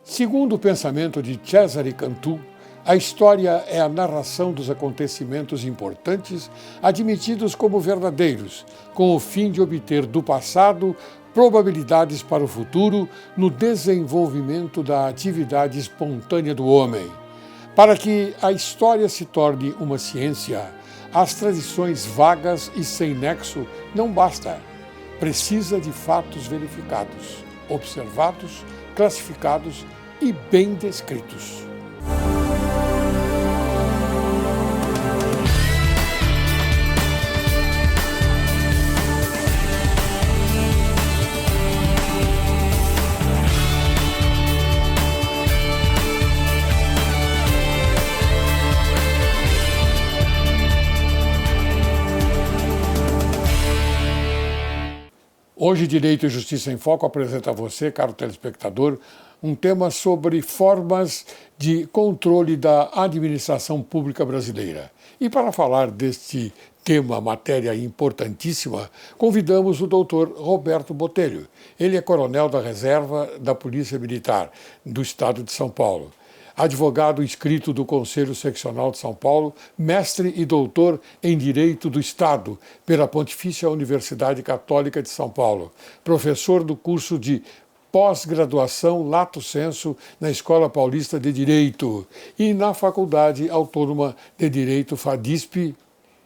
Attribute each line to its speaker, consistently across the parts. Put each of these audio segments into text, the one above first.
Speaker 1: Segundo o pensamento de Cesare Cantu, a história é a narração dos acontecimentos importantes admitidos como verdadeiros, com o fim de obter do passado probabilidades para o futuro no desenvolvimento da atividade espontânea do homem. Para que a história se torne uma ciência, as tradições vagas e sem nexo não basta. Precisa de fatos verificados, observados, classificados e bem descritos. Hoje, Direito e Justiça em Foco apresenta a você, caro telespectador, um tema sobre formas de controle da administração pública brasileira. E para falar deste tema, matéria importantíssima, convidamos o doutor Roberto Botelho. Ele é coronel da reserva da Polícia Militar do Estado de São Paulo. Advogado inscrito do Conselho Seccional de São Paulo, mestre e doutor em Direito do Estado pela Pontifícia Universidade Católica de São Paulo, professor do curso de pós-graduação Lato Sensu na Escola Paulista de Direito e na Faculdade Autônoma de Direito FADISP,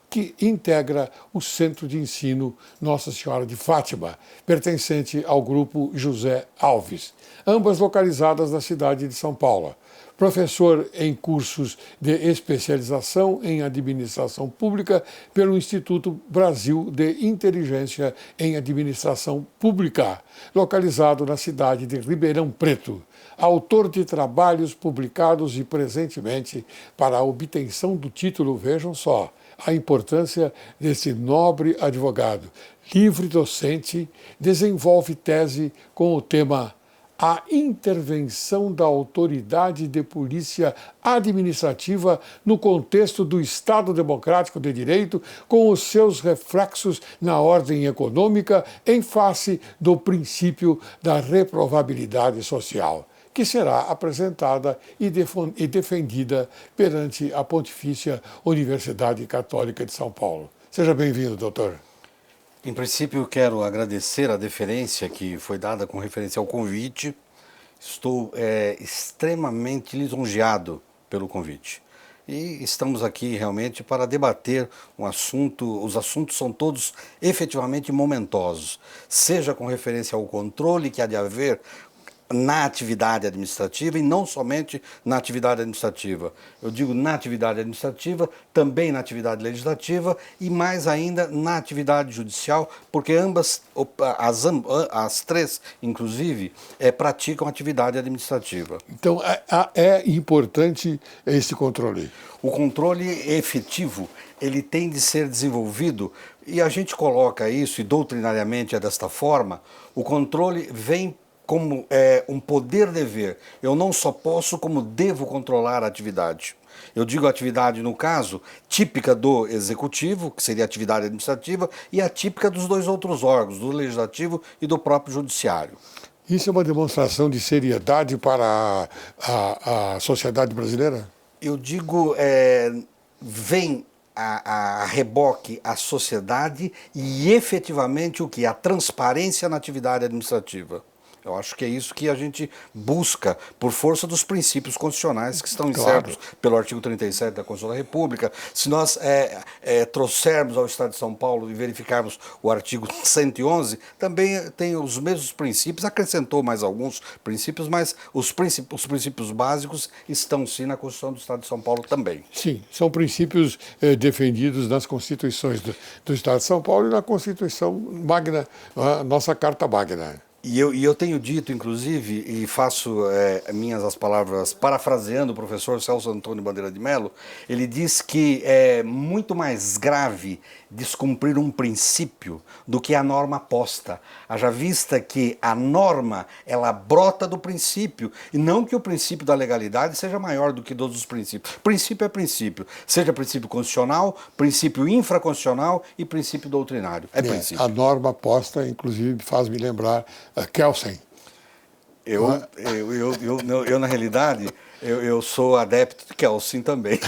Speaker 1: que integra o Centro de Ensino Nossa Senhora de Fátima, pertencente ao Grupo José Alves, ambas localizadas na cidade de São Paulo. Professor em cursos de especialização em administração pública pelo Instituto Brasil de Inteligência em Administração Pública, localizado na cidade de Ribeirão Preto. Autor de trabalhos publicados e presentemente para a obtenção do título, vejam só, a importância desse nobre advogado. Livre docente, desenvolve tese com o tema A intervenção da autoridade de polícia administrativa no contexto do Estado Democrático de Direito, com os seus reflexos na ordem econômica em face do princípio da reprovabilidade social, que será apresentada e defendida perante a Pontifícia Universidade Católica de São Paulo. Seja bem-vindo, doutor.
Speaker 2: Em princípio, quero agradecer a deferência que foi dada com referência ao convite. Estou extremamente lisonjeado pelo convite. E estamos aqui realmente para debater um assunto, os assuntos são todos efetivamente momentosos, seja com referência ao controle que há de haver na atividade administrativa e não somente na atividade administrativa. Eu digo na atividade administrativa, também na atividade legislativa e mais ainda na atividade judicial, porque as três, inclusive, praticam atividade administrativa.
Speaker 1: Então, é importante esse controle.
Speaker 2: O controle efetivo, ele tem de ser desenvolvido, e a gente coloca isso, e doutrinariamente é desta forma, o controle vem como um poder-dever. Eu não só posso, como devo controlar a atividade. Eu digo atividade, no caso, típica do executivo, que seria a atividade administrativa, e a típica dos dois outros órgãos, do legislativo e do próprio judiciário.
Speaker 1: Isso é uma demonstração de seriedade para a sociedade brasileira?
Speaker 2: Eu digo, vem a reboque a sociedade e efetivamente o que? A transparência na atividade administrativa. Eu acho que é isso que a gente busca por força dos princípios constitucionais que estão incertos pelo artigo 37 da Constituição da República. Se nós trouxermos ao Estado de São Paulo e verificarmos o artigo 111, também tem os mesmos princípios, acrescentou mais alguns princípios, mas os princípios básicos estão sim na Constituição do Estado de São Paulo também.
Speaker 1: Sim, são princípios defendidos nas constituições do Estado de São Paulo e na Constituição Magna, a nossa Carta Magna.
Speaker 2: E eu tenho dito, inclusive, e faço minhas as palavras parafraseando o professor Celso Antônio Bandeira de Mello, ele diz que é muito mais grave descumprir um princípio do que a norma posta. Haja vista que a norma, ela brota do princípio, e não que o princípio da legalidade seja maior do que todos os princípios. Princípio é princípio, seja princípio constitucional, princípio infraconstitucional e princípio doutrinário. É princípio.
Speaker 1: A norma posta, inclusive, faz-me lembrar Kelsen.
Speaker 2: Na realidade, eu sou adepto de Kelsen também.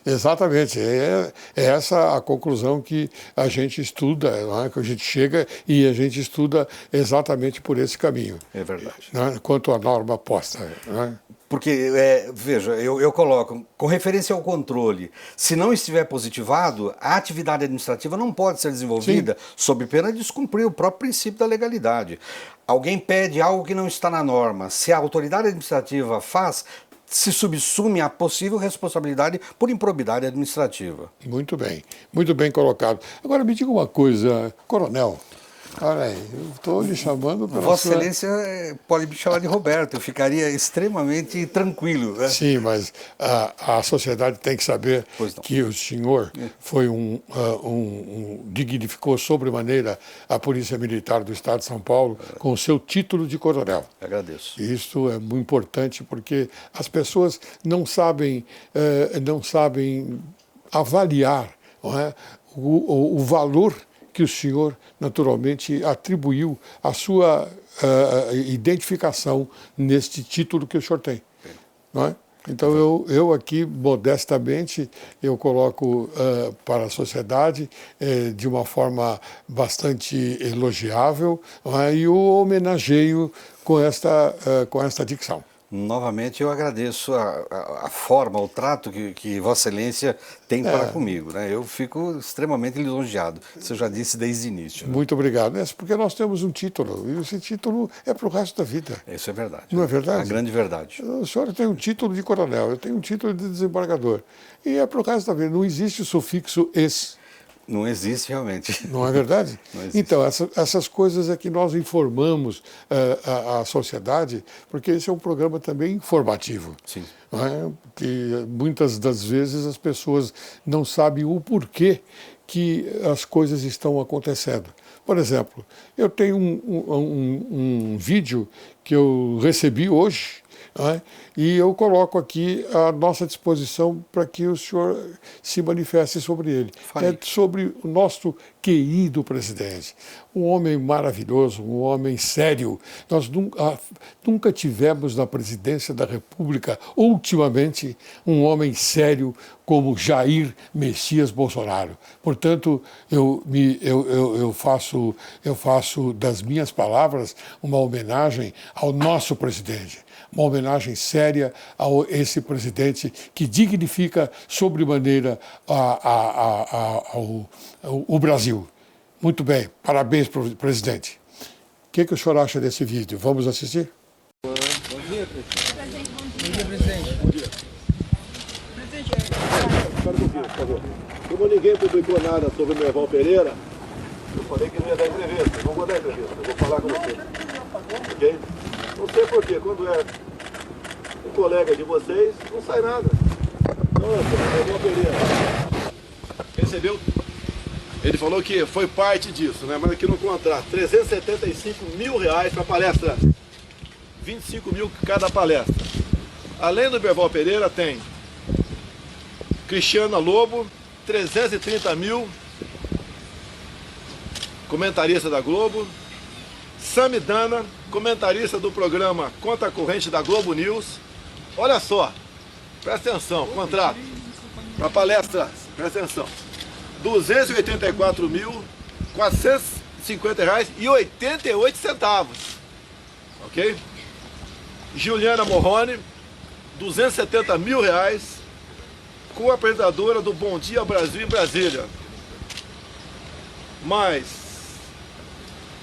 Speaker 1: Exatamente, é essa a conclusão que a gente estuda, não é? Que a gente chega e a gente estuda exatamente por esse caminho.
Speaker 2: É verdade.
Speaker 1: Não é? Quanto à norma posta. Não é?
Speaker 2: Porque, veja, eu coloco, com referência ao controle, se não estiver positivado, a atividade administrativa não pode ser desenvolvida sob pena de descumprir o próprio princípio da legalidade. Alguém pede algo que não está na norma, se a autoridade administrativa faz, se subsume a possível responsabilidade por improbidade administrativa.
Speaker 1: Muito bem colocado. Agora me diga uma coisa, coronel. Olha aí, eu estou lhe chamando pela
Speaker 2: Vossa Excelência pode me chamar de Roberto, eu ficaria extremamente tranquilo. Né?
Speaker 1: Sim, mas a sociedade tem que saber que o senhor foi dignificou sobremaneira a Polícia Militar do Estado de São Paulo com o seu título de coronel.
Speaker 2: Agradeço.
Speaker 1: Isso é muito importante porque as pessoas não sabem avaliar, não é, o valor que o senhor naturalmente atribuiu à sua identificação neste título que o senhor tem, não é? Então eu aqui modestamente eu coloco para a sociedade de uma forma bastante elogiável, não é? E o homenageio com esta dicção.
Speaker 2: Novamente eu agradeço a forma, o trato que Vossa Excelência tem para comigo. Né? Eu fico extremamente lisonjeado, isso eu já disse desde o início. Né?
Speaker 1: Muito obrigado. É porque nós temos um título, e esse título é para o resto da vida.
Speaker 2: Isso é verdade.
Speaker 1: Não é verdade?
Speaker 2: A grande verdade.
Speaker 1: O senhor tem um título de coronel, eu tenho um título de desembargador. E é para o resto da vida, não existe o sufixo "es".
Speaker 2: Não existe realmente.
Speaker 1: Não é verdade?
Speaker 2: Não existe.
Speaker 1: Então, essas coisas é que nós informamos a sociedade, porque esse é um programa também informativo.
Speaker 2: Sim.
Speaker 1: Não é? Que muitas das vezes as pessoas não sabem o porquê que as coisas estão acontecendo. Por exemplo, eu tenho um vídeo que eu recebi hoje, não é? E eu coloco aqui à nossa disposição para que o senhor se manifeste sobre ele. É sobre o nosso querido presidente, um homem maravilhoso, um homem sério. Nós nunca tivemos na presidência da República, ultimamente, um homem sério como Jair Messias Bolsonaro. Portanto, eu faço das minhas palavras uma homenagem ao nosso presidente, uma homenagem séria a esse presidente que dignifica sobremaneira o Brasil. Muito bem, parabéns, presidente. O que o senhor acha desse vídeo? Vamos assistir?
Speaker 3: Bom dia, presidente. Bom dia, presidente. Bom dia. Presidente,
Speaker 4: Espera um pouquinho, por favor. Como ninguém publicou nada sobre o Merval Pereira, eu falei que não ia dar entrevista. Não vou dar entrevista, eu vou falar com você. Ok? Não sei porquê, quando é um colega de vocês, não sai nada. Nossa, Merval Pereira. Recebeu? Ele falou que foi parte disso, né? Mas aqui no contrato, R$375 mil para palestra. 25 mil cada palestra. Além do Merval Pereira, tem Cristiana Lobo, 330 mil, comentarista da Globo. Samidana, comentarista do programa Conta Corrente da Globo News. Olha só, presta atenção, contrato para palestra, presta atenção. R$284.450,88, ok? Juliana Morrone, R$270 mil, co-apresentadora do Bom Dia Brasil em Brasília. Mais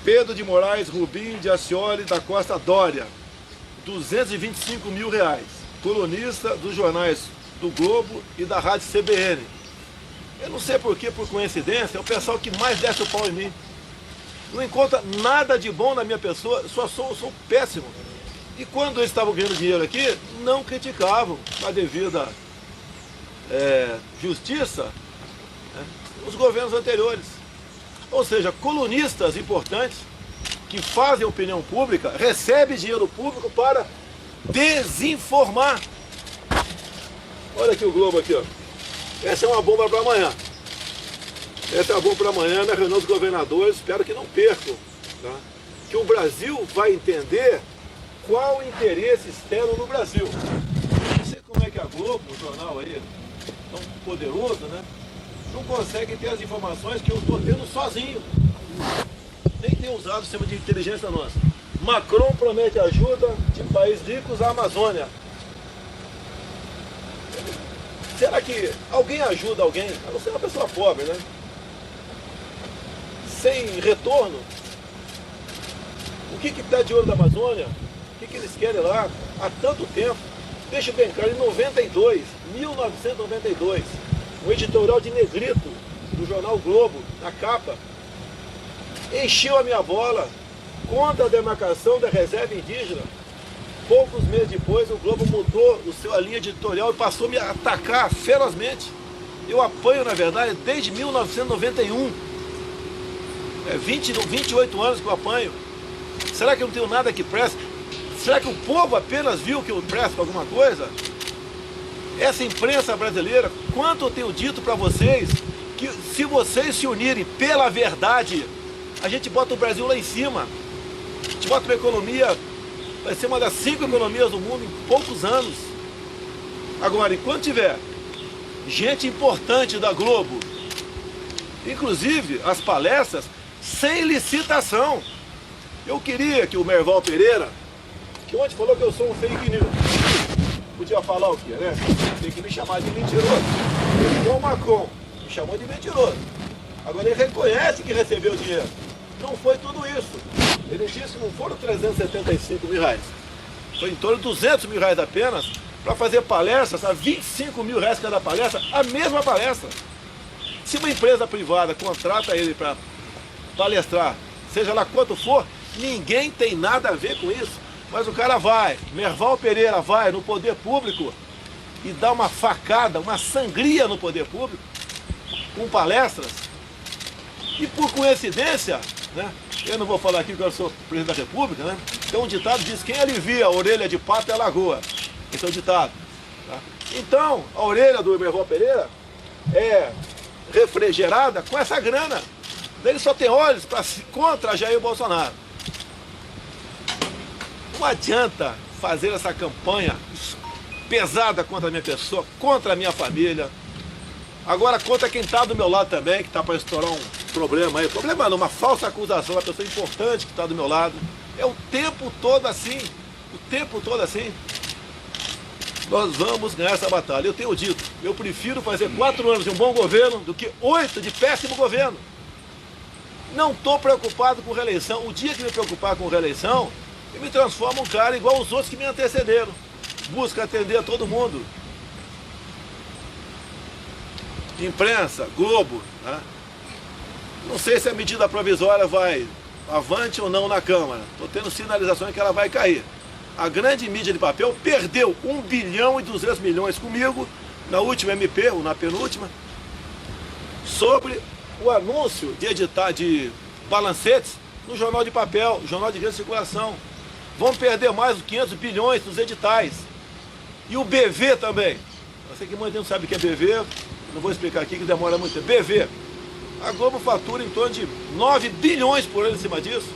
Speaker 4: Pedro de Moraes Rubim de Ascioli da Costa Dória, R$225 mil, colunista dos jornais do Globo e da Rádio CBN. Eu não sei porquê, por coincidência, é o pessoal que mais desce o pau em mim. Não encontra nada de bom na minha pessoa, só sou péssimo. E quando eles estavam ganhando dinheiro aqui, não criticavam a devida justiça, né, os governos anteriores. Ou seja, colunistas importantes que fazem opinião pública, recebem dinheiro público para desinformar. Olha aqui o Globo aqui, ó. Essa é uma bomba para amanhã. Essa é uma bomba para amanhã na reunião dos governadores. Espero que não percam. Tá? Que o Brasil vai entender qual o interesse externo no Brasil. Não sei como é que a Globo, o jornal aí, tão poderoso, né? Não consegue ter as informações que eu estou tendo sozinho. Nem tem usado o sistema de inteligência nossa. Macron promete ajuda de países ricos à Amazônia. Será que alguém ajuda alguém? A não ser uma pessoa pobre, né? Sem retorno. O que dá de ouro da Amazônia? O que eles querem lá há tanto tempo? Deixa bem claro, em 1992, um editorial de Negrito, do jornal Globo, na capa, encheu a minha bola contra a demarcação da reserva indígena. Poucos meses depois, o Globo mudou a linha editorial e passou a me atacar ferozmente. Eu apanho, na verdade, desde 1991. 28 anos que eu apanho. Será que eu não tenho nada que presta? Será que o povo apenas viu que eu presto alguma coisa? Essa imprensa brasileira, quanto eu tenho dito para vocês, que se vocês se unirem pela verdade, a gente bota o Brasil lá em cima. A gente bota uma economia, vai ser uma das 5 economias do mundo em poucos anos. Agora, enquanto tiver gente importante da Globo, inclusive as palestras, sem licitação. Eu queria que o Merval Pereira, que ontem falou que eu sou um fake news, podia falar o quê, né? Tem que me chamar de mentiroso. Igual o Macron, me chamou de mentiroso. Agora ele reconhece que recebeu dinheiro. Não foi tudo isso. Ele disse que não foram 375 mil reais. Foi em torno de 200 mil reais apenas para fazer palestras a 25 mil reais cada palestra, a mesma palestra. Se uma empresa privada contrata ele para palestrar, seja lá quanto for, ninguém tem nada a ver com isso. Mas o cara vai, Merval Pereira vai no poder público e dá uma facada, uma sangria no poder público, com palestras. E por coincidência, né, eu não vou falar aqui que eu sou presidente da República, né? Então um ditado diz, quem alivia a orelha de pato é a lagoa. Esse é o ditado. Tá? Então, a orelha do Merval Pereira é refrigerada com essa grana. Ele só tem olhos contra Jair Bolsonaro. Não adianta fazer essa campanha pesada contra a minha pessoa, contra a minha família. Agora contra quem está do meu lado também, que está para estourar um problema aí. Problema não, uma falsa acusação, uma pessoa importante que está do meu lado. É o tempo todo assim. O tempo todo assim. Nós vamos ganhar essa batalha. Eu tenho dito, eu prefiro fazer 4 anos de um bom governo do que 8 de péssimo governo. Não estou preocupado com reeleição. O dia que me preocupar com reeleição, eu me transformo um cara igual os outros que me antecederam. Busca atender a todo mundo. Imprensa, Globo. Né? Não sei se a medida provisória vai avante ou não na Câmara. Estou tendo sinalizações que ela vai cair. A grande mídia de papel perdeu 1 bilhão e 200 milhões comigo na última MP, ou na penúltima, sobre o anúncio de editar de balancetes no jornal de papel, jornal de grande circulação. Vão perder mais de 500 bilhões nos editais. E o BV também. Eu sei que muita gente não sabe o que é BV, não vou explicar aqui que demora muito tempo. BV. A Globo fatura em torno de 9 bilhões por ano em cima disso.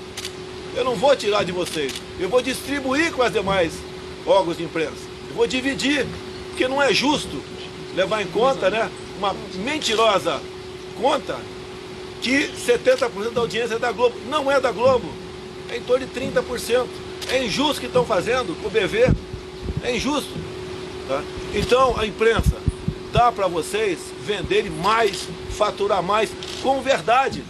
Speaker 4: Eu não vou tirar de vocês. Eu vou distribuir com as demais órgãos de imprensa. Eu vou dividir, porque não é justo levar em conta, né, uma mentirosa conta que 70% da audiência é da Globo. Não é da Globo. É em torno de 30%. É injusto o que estão fazendo com o BV. É injusto. Tá? Então, a imprensa dá para vocês venderem mais, faturar mais, com verdade.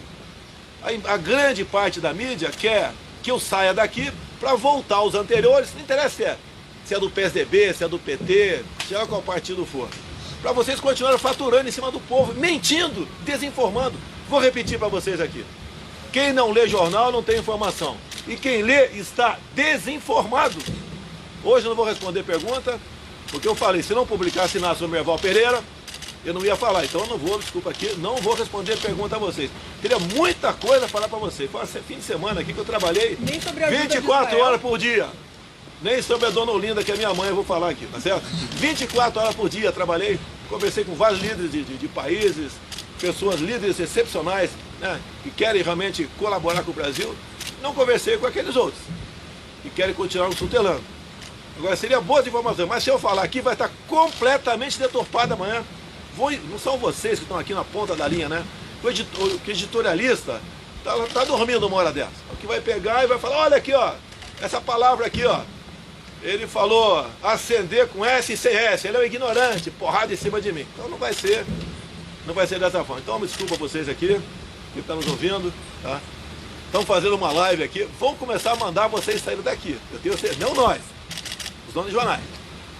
Speaker 4: A grande parte da mídia quer que eu saia daqui para voltar aos anteriores, não interessa se é do PSDB, se é do PT, seja qual partido for. Para vocês continuarem faturando em cima do povo, mentindo, desinformando. Vou repetir para vocês aqui. Quem não lê jornal não tem informação. E quem lê está desinformado. Hoje eu não vou responder pergunta, porque eu falei, se não publicar, assinasse o Merval Pereira, eu não ia falar. Então eu não vou, desculpa aqui, não vou responder pergunta a vocês. Teria muita coisa a falar para vocês. Foi fim de semana aqui que eu trabalhei 24 horas por dia. Nem sobre a dona Olinda, que é minha mãe, eu vou falar aqui, tá certo? 24 horas por dia trabalhei, conversei com vários líderes de países, pessoas, líderes excepcionais, né, que querem realmente colaborar com o Brasil. Não conversei com aqueles outros. que querem continuar nos tutelando. Agora, seria boas informações, mas se eu falar aqui, vai estar completamente deturpado amanhã. Não são vocês que estão aqui na ponta da linha, né? O editorialista tá dormindo uma hora dessa. O que vai pegar e vai falar, olha aqui, ó, essa palavra aqui, ó. Ele falou acender com S e sem S, ele é um ignorante, porrada em cima de mim. Então não vai ser dessa forma. Então me desculpa vocês aqui, que estão nos ouvindo, tá? Estão fazendo uma live aqui, vão começar a mandar vocês saírem daqui. Eu tenho certeza, não nós, os donos de jornais.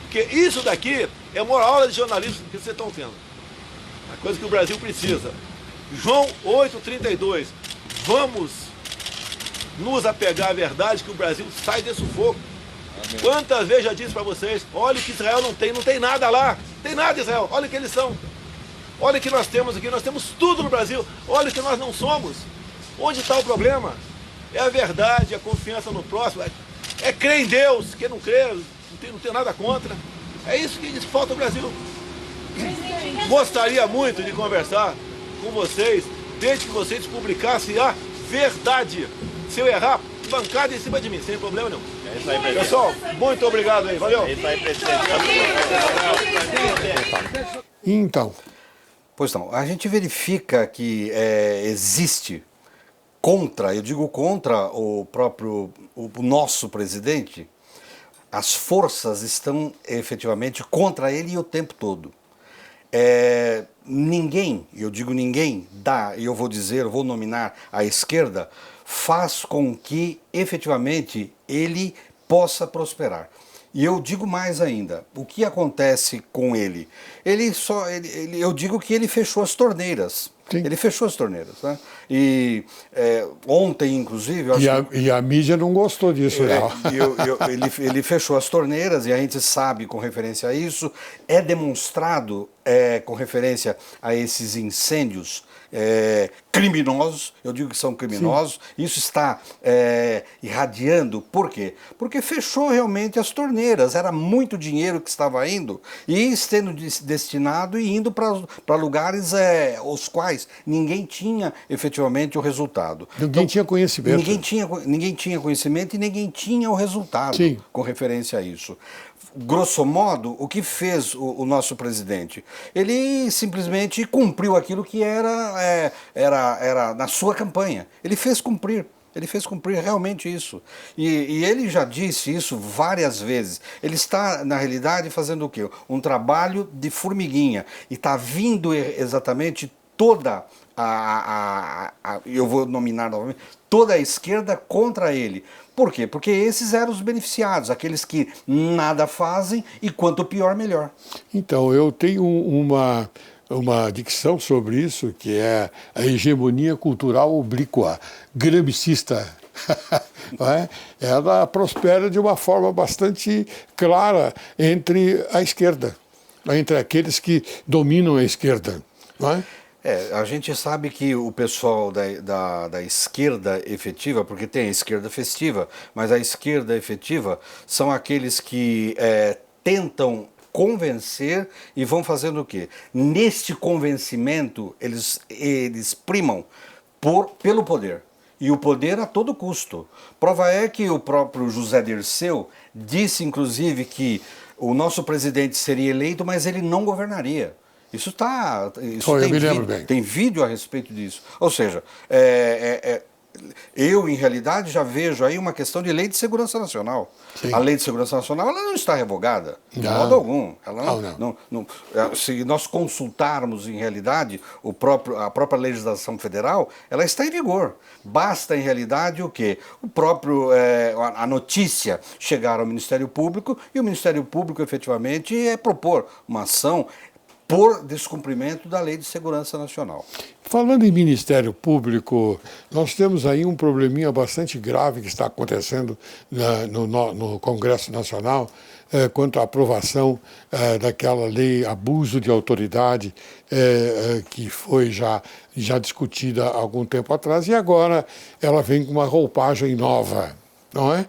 Speaker 4: Porque isso daqui é a maior aula de jornalismo que vocês estão tendo. A coisa que o Brasil precisa. João 8,32. Vamos nos apegar à verdade que o Brasil sai desse sufoco. Amém. Quantas vezes já disse para vocês, olha que Israel não tem nada lá. Não tem nada Israel, olha o que eles são. Olha o que nós temos aqui, nós temos tudo no Brasil. Olha o que nós não somos. Onde está o problema? É a verdade, a confiança no próximo. É crer em Deus, quem não crê, não tem nada contra. É isso que falta ao Brasil. Gostaria muito de conversar com vocês, desde que vocês publicassem a verdade. Se eu errar, bancada em cima de mim, sem problema nenhum.
Speaker 3: É isso aí, presidente.
Speaker 4: Pessoal, muito obrigado aí, valeu.
Speaker 3: É isso aí, presidente.
Speaker 1: Então,
Speaker 2: Pois não, a gente verifica que existe eu digo contra o nosso presidente, as forças estão efetivamente contra ele o tempo todo. Ninguém, eu digo ninguém, eu vou nominar a esquerda, faz com que efetivamente ele possa prosperar. E eu digo mais ainda, o que acontece com ele? Eu digo que ele fechou as torneiras. Sim. Ele fechou as torneiras, né? E ontem, inclusive...
Speaker 1: E a mídia não gostou disso, não.
Speaker 2: Ele fechou as torneiras e a gente sabe, com referência a isso, é demonstrado com referência a esses incêndios criminosos, eu digo que são criminosos. Sim. Isso está irradiando, por quê? Porque fechou realmente as torneiras, era muito dinheiro que estava indo e sendo destinado e indo para lugares os quais ninguém tinha efetivamente o resultado.
Speaker 1: Ninguém tinha conhecimento.
Speaker 2: Ninguém tinha conhecimento e ninguém tinha o resultado. Sim. Com referência a isso. Grosso modo, o que fez o nosso presidente? Ele simplesmente cumpriu aquilo que era na sua campanha. Ele fez cumprir realmente isso. E ele já disse isso várias vezes. Ele está, na realidade, fazendo o quê? Um trabalho de formiguinha. E está vindo exatamente toda eu vou nominar novamente, toda a esquerda contra ele. Por quê? Porque esses eram os beneficiados, aqueles que nada fazem e quanto pior, melhor.
Speaker 1: Então, eu tenho uma dicção sobre isso, que é a hegemonia cultural oblíqua, gramscista. Ela prospera de uma forma bastante clara entre a esquerda, entre aqueles que dominam a esquerda, não é?
Speaker 2: A gente sabe que o pessoal da esquerda efetiva, porque tem a esquerda festiva, mas a esquerda efetiva são aqueles que tentam convencer e vão fazendo o quê? Neste convencimento, eles primam pelo poder. E o poder a todo custo. Prova é que o próprio José Dirceu disse, inclusive, que o nosso presidente seria eleito, mas ele não governaria. Isso tem vídeo a respeito disso. Ou seja, eu, em realidade, já vejo aí uma questão de lei de segurança nacional. Sim. A lei de segurança nacional ela não está revogada, de modo algum. Se nós consultarmos, em realidade, a própria legislação federal, ela está em vigor. Basta, em realidade, o quê? A notícia chegar ao Ministério Público e o Ministério Público, efetivamente, propor uma ação por descumprimento da Lei de Segurança Nacional.
Speaker 1: Falando em Ministério Público, nós temos aí um probleminha bastante grave que está acontecendo no Congresso Nacional quanto à aprovação daquela lei abuso de autoridade que foi já discutida há algum tempo atrás e agora ela vem com uma roupagem nova, não é?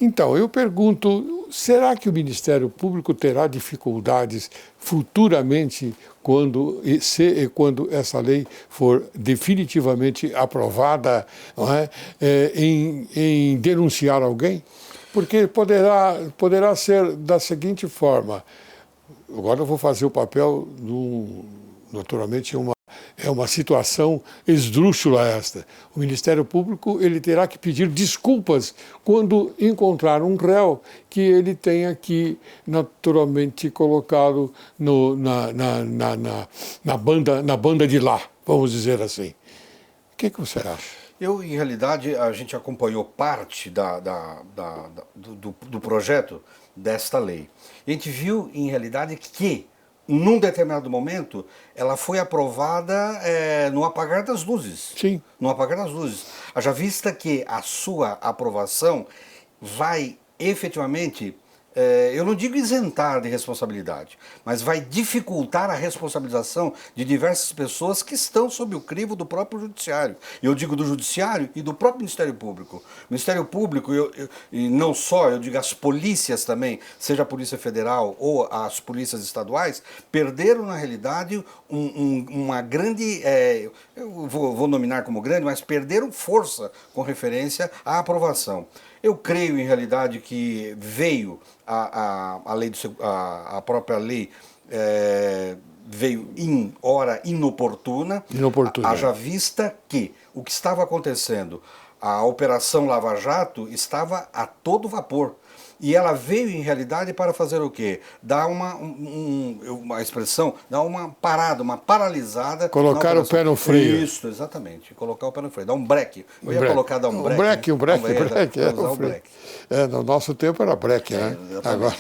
Speaker 1: Então, eu pergunto, será que o Ministério Público terá dificuldades futuramente quando essa lei for definitivamente aprovada, não é? Em denunciar alguém? Porque poderá ser da seguinte forma. Agora eu vou fazer o papel, naturalmente, é uma situação esdrúxula esta. O Ministério Público ele terá que pedir desculpas quando encontrar um réu que ele tenha aqui naturalmente colocado na banda de lá, vamos dizer assim. O que você acha?
Speaker 2: Em realidade, a gente acompanhou parte do projeto desta lei. A gente viu, em realidade, que, num determinado momento, ela foi aprovada no apagar das luzes.
Speaker 1: Sim.
Speaker 2: No apagar das luzes. Haja vista que a sua aprovação vai efetivamente, eu não digo isentar de responsabilidade, mas vai dificultar a responsabilização de diversas pessoas que estão sob o crivo do próprio Judiciário. Eu digo do Judiciário e do próprio Ministério Público. O Ministério Público, e não só, eu digo as polícias também, seja a Polícia Federal ou as polícias estaduais, perderam na realidade uma grande, eu vou nominar como grande, mas perderam força com referência à aprovação. Eu creio, em realidade, que veio a própria lei veio em hora inoportuna. Haja vista que o que estava acontecendo, a Operação Lava Jato estava a todo vapor. E ela veio, em realidade, para fazer o quê? Dar uma expressão, dar uma parada, uma paralisada.
Speaker 1: Colocar o pé no freio.
Speaker 2: Isso, exatamente. Colocar o pé no freio. Dar um breque. Eu ia colocar dar um breque.
Speaker 1: Um breque.
Speaker 2: Usar o breque.
Speaker 1: No nosso tempo era breque, né?
Speaker 2: Agora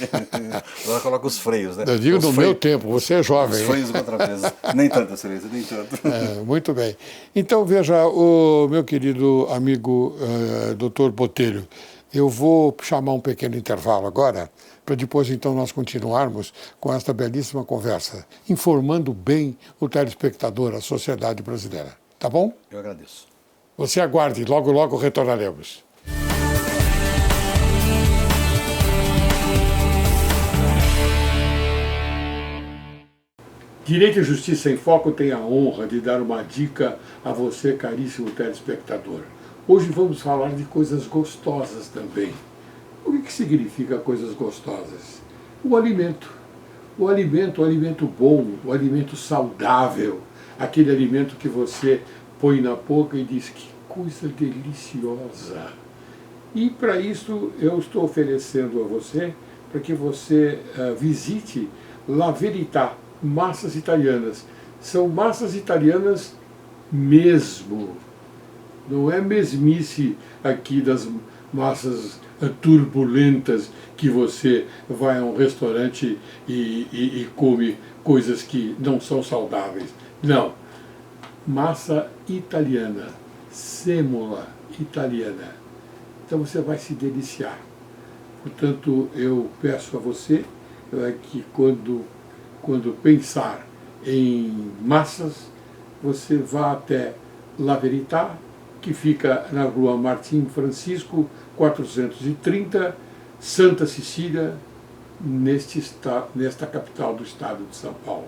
Speaker 2: coloca os freios, né?
Speaker 1: Eu digo no meu tempo, você é jovem.
Speaker 2: Os freios contrapesos. Nem tanto, Excelência, nem tanto.
Speaker 1: Muito bem. Então, veja, o meu querido amigo Dr. Botelho, eu vou chamar um pequeno intervalo agora, para depois então nós continuarmos com esta belíssima conversa, informando bem o telespectador, a sociedade brasileira. Tá bom?
Speaker 2: Eu agradeço.
Speaker 1: Você aguarde, logo, logo retornaremos. Direito e Justiça em Foco tem a honra de dar uma dica a você, caríssimo telespectador. Hoje vamos falar de coisas gostosas também. O que significa coisas gostosas? O alimento. O alimento bom, o alimento saudável. Aquele alimento que você põe na boca e diz que coisa deliciosa. E para isso eu estou oferecendo a você, para que você visite La Verità, massas italianas. São massas italianas mesmo. Não é mesmice aqui das massas turbulentas que você vai a um restaurante e come coisas que não são saudáveis. Não. Massa italiana, sêmola italiana. Então você vai se deliciar. Portanto, eu peço a você que quando pensar em massas, você vá até La Verità, que fica na rua Martim Francisco, 430, Santa Cecília, nesta capital do estado de São Paulo.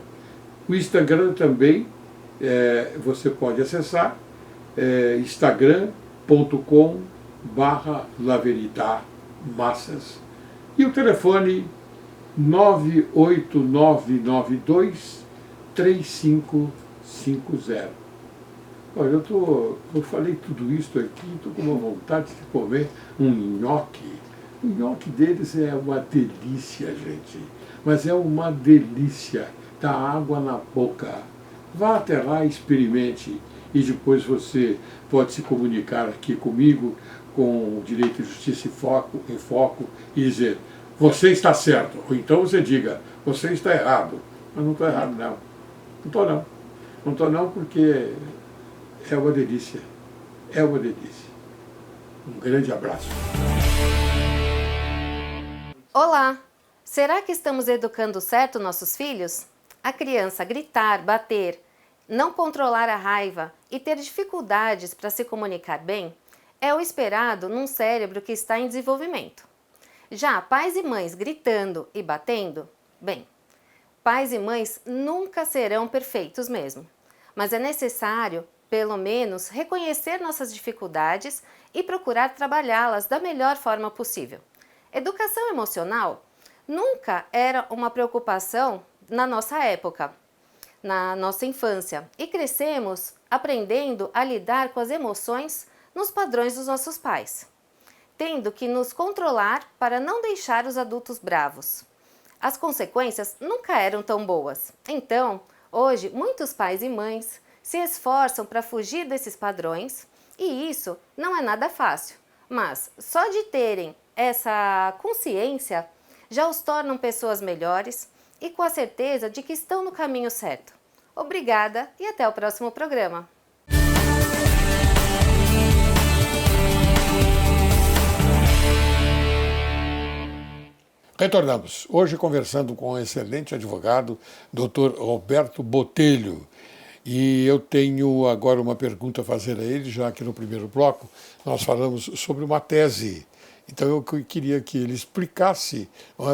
Speaker 1: O Instagram também, você pode acessar, instagram.com/laveritamassas. E o telefone 98992-3550. Olha, eu falei tudo isso aqui, estou com uma vontade de comer um nhoque. O nhoque deles é uma delícia, gente. Mas é uma delícia. Dá água na boca. Vá até lá e experimente. E depois você pode se comunicar aqui comigo, com o Direito e Justiça em Foco, e dizer, você está certo. Ou então você diga, você está errado. Mas não estou errado, não. Não estou, não. Não estou, não, porque é uma delícia. É uma delícia. Um grande abraço.
Speaker 5: Olá! Será que estamos educando certo nossos filhos? A criança gritar, bater, não controlar a raiva e ter dificuldades para se comunicar bem é o esperado num cérebro que está em desenvolvimento. Já pais e mães gritando e batendo, bem, pais e mães nunca serão perfeitos mesmo, mas é necessário, pelo menos, reconhecer nossas dificuldades e procurar trabalhá-las da melhor forma possível. Educação emocional nunca era uma preocupação na nossa época, na nossa infância, e crescemos aprendendo a lidar com as emoções nos padrões dos nossos pais, tendo que nos controlar para não deixar os adultos bravos. As consequências nunca eram tão boas. Então, hoje, muitos pais e mães se esforçam para fugir desses padrões, e isso não é nada fácil, mas só de terem essa consciência já os tornam pessoas melhores e com a certeza de que estão no caminho certo. Obrigada e até o próximo programa.
Speaker 1: Retornamos, hoje conversando com o excelente advogado, Dr. Roberto Botelho. E eu tenho agora uma pergunta a fazer a ele, já que no primeiro bloco nós falamos sobre uma tese. Então eu queria que ele explicasse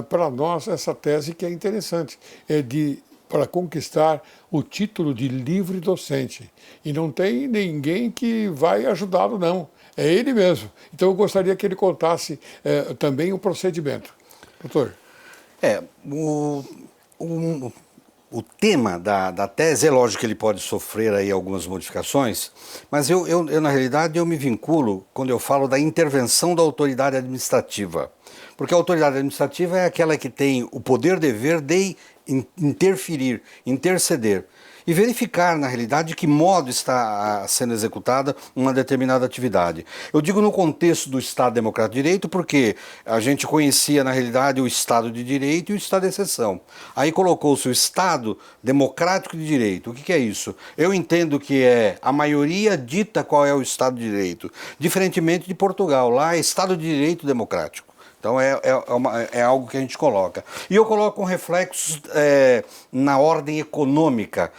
Speaker 1: para nós essa tese que é interessante, para conquistar o título de livre docente. E não tem ninguém que vai ajudá-lo, não. É ele mesmo. Então eu gostaria que ele contasse também o procedimento. Doutor.
Speaker 2: O tema da tese, é lógico que ele pode sofrer aí algumas modificações, mas eu na realidade, eu me vinculo quando eu falo da intervenção da autoridade administrativa. Porque a autoridade administrativa é aquela que tem o poder-dever de interferir, interceder e verificar, na realidade, de que modo está sendo executada uma determinada atividade. Eu digo no contexto do Estado Democrático de Direito porque a gente conhecia, na realidade, o Estado de Direito e o Estado de Exceção. Aí colocou-se o Estado Democrático de Direito. O que é isso? Eu entendo que a maioria dita qual é o Estado de Direito, diferentemente de Portugal. Lá é Estado de Direito Democrático. Então é algo que a gente coloca. E eu coloco um reflexo na ordem econômica,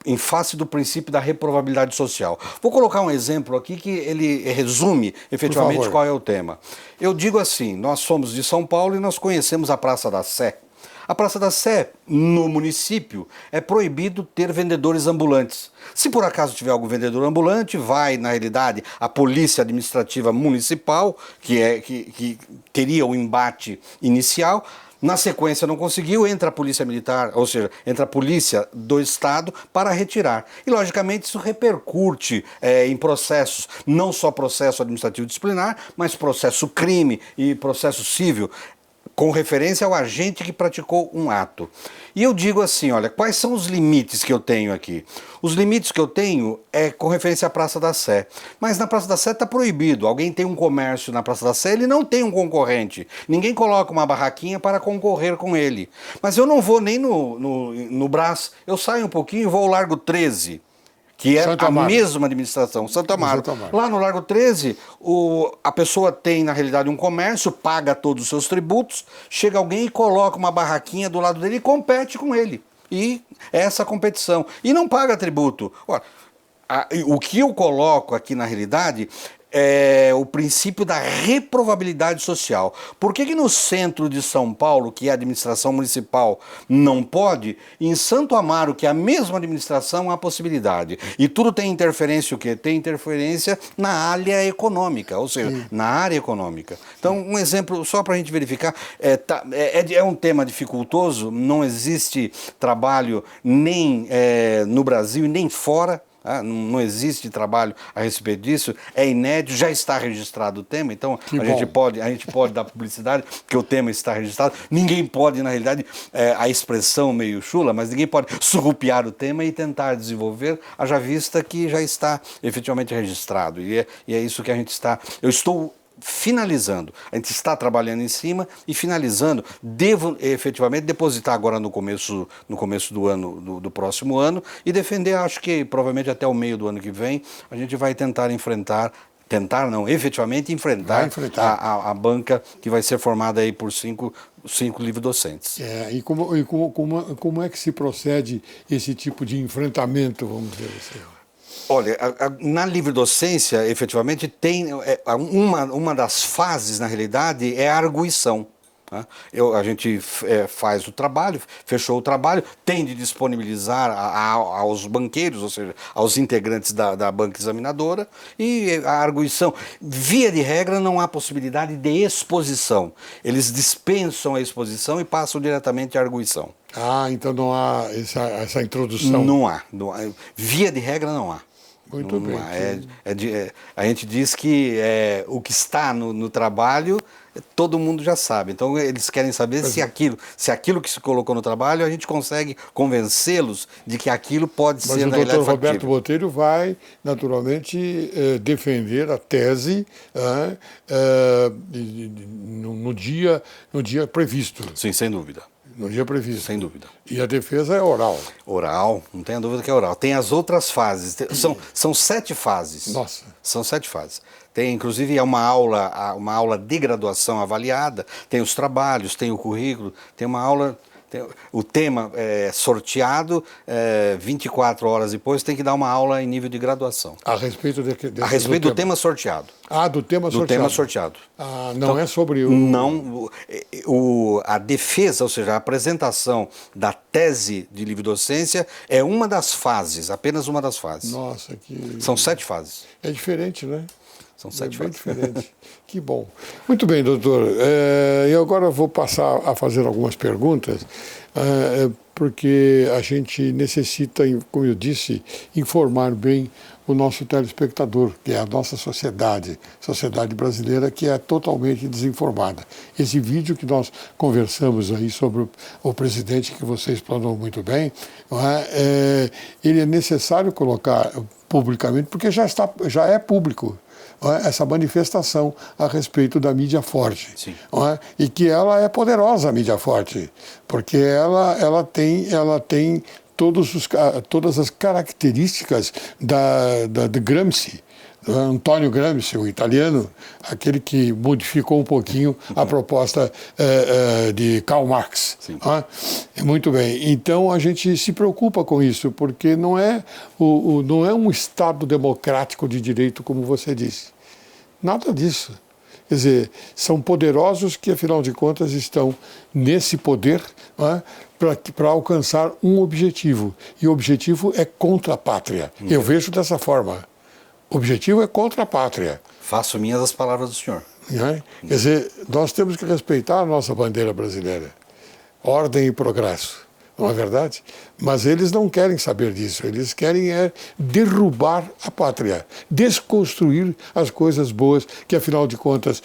Speaker 2: em face do princípio da reprovabilidade social. Vou colocar um exemplo aqui que ele resume efetivamente qual é o tema. Eu digo assim, nós somos de São Paulo e nós conhecemos a Praça da Sé. A Praça da Sé, no município, é proibido ter vendedores ambulantes. Se por acaso tiver algum vendedor ambulante, vai, na realidade, a Polícia Administrativa Municipal, que teria o embate inicial. Na sequência não conseguiu, entra a Polícia Militar, ou seja, entra a Polícia do Estado para retirar. E, logicamente, isso repercute em processos, não só processo administrativo disciplinar, mas processo crime e processo civil, com referência ao agente que praticou um ato. E eu digo assim, olha, quais são os limites que eu tenho aqui? Os limites que eu tenho é com referência à Praça da Sé. Mas na Praça da Sé está proibido. Alguém tem um comércio na Praça da Sé, ele não tem um concorrente. Ninguém coloca uma barraquinha para concorrer com ele. Mas eu não vou nem no Brás, eu saio um pouquinho e vou ao Largo 13. Que é a mesma administração, Santo Amaro. Lá no Largo 13, a pessoa tem, na realidade, um comércio, paga todos os seus tributos, chega alguém e coloca uma barraquinha do lado dele e compete com ele. E é essa competição. E não paga tributo. Ora, o que eu coloco aqui, na realidade, é o princípio da reprovabilidade social. Por que no centro de São Paulo, que é a administração municipal, não pode, e em Santo Amaro, que é a mesma administração, há a possibilidade? E tudo tem interferência o quê? Tem interferência na área econômica, ou seja, na área econômica. Então, um exemplo, só para a gente verificar, é um tema dificultoso, não existe trabalho nem no Brasil e nem fora. Não existe trabalho a respeito disso, é inédito, já está registrado o tema, então a gente pode dar publicidade, porque o tema está registrado. Ninguém pode, na realidade, a expressão meio chula, mas ninguém pode surrupiar o tema e tentar desenvolver, haja vista que já está efetivamente registrado. E é isso que eu estou finalizando. A gente está trabalhando em cima e finalizando. Devo efetivamente depositar agora no começo do ano, do próximo ano, e defender, acho que provavelmente até o meio do ano que vem, a gente vai tentar efetivamente enfrentar a banca que vai ser formada aí por cinco livre-docentes.
Speaker 1: E como é que se procede esse tipo de enfrentamento, vamos dizer assim?
Speaker 2: Olha, na livre-docência, efetivamente, tem uma das fases, na realidade, é a arguição. Né? A gente faz o trabalho, fechou o trabalho, tem de disponibilizar aos banqueiros, ou seja, aos integrantes da banca examinadora, e a arguição. Via de regra, não há possibilidade de exposição. Eles dispensam a exposição e passam diretamente à arguição.
Speaker 1: Ah, então não há essa introdução.
Speaker 2: Não há. Via de regra, não há.
Speaker 1: Muito bem.
Speaker 2: A gente diz que o que está no trabalho, todo mundo já sabe. Então eles querem saber se aquilo que se colocou no trabalho, a gente consegue convencê-los de que aquilo pode ser, na realidade,
Speaker 1: Mas o doutor Roberto
Speaker 2: factível.
Speaker 1: Botelho vai, naturalmente, defender a tese no dia previsto.
Speaker 2: Sim, sem dúvida.
Speaker 1: No dia previsto.
Speaker 2: Sem dúvida.
Speaker 1: E a defesa é oral.
Speaker 2: Oral, não tenha dúvida que é oral. Tem as outras fases. São 7 fases.
Speaker 1: Nossa.
Speaker 2: São 7 fases. Tem, inclusive, uma aula de graduação avaliada, tem os trabalhos, tem o currículo, tem uma aula... O tema é sorteado, 24 horas depois tem que dar uma aula em nível de graduação.
Speaker 1: A respeito
Speaker 2: do tema sorteado.
Speaker 1: Ah, do tema sorteado.
Speaker 2: Do tema sorteado.
Speaker 1: Ah, não então, é sobre o...
Speaker 2: Não, a defesa, ou seja, a apresentação da tese de livre-docência é uma das fases, apenas uma das fases.
Speaker 1: Nossa, que...
Speaker 2: São 7 fases.
Speaker 1: É diferente, né?
Speaker 2: São 7
Speaker 1: bem
Speaker 2: fases.
Speaker 1: Diferente. Que bom. Muito bem, doutor. Eu agora vou passar a fazer algumas perguntas, porque a gente necessita, como eu disse, informar bem o nosso telespectador, que é a nossa sociedade brasileira, que é totalmente desinformada. Esse vídeo que nós conversamos aí sobre o presidente, que você explanou muito bem, ele é necessário colocar publicamente, porque já é público essa manifestação a respeito da mídia forte.
Speaker 2: Sim.
Speaker 1: E que ela é poderosa, a mídia forte, porque ela tem todas as características de Gramsci, Antônio Gramsci, o italiano, aquele que modificou um pouquinho a proposta de Karl Marx. Muito bem. Então a gente se preocupa com isso, porque não é um Estado democrático de direito, como você disse. Nada disso. Quer dizer, são poderosos que, afinal de contas, estão nesse poder para alcançar um objetivo. E o objetivo é contra a pátria. Eu vejo dessa forma. O objetivo é contra a pátria.
Speaker 2: Faço minhas as palavras do senhor.
Speaker 1: Quer dizer, nós temos que respeitar a nossa bandeira brasileira. Ordem e progresso. Não é verdade? Mas eles não querem saber disso. Eles querem derrubar a pátria, desconstruir as coisas boas que, afinal de contas,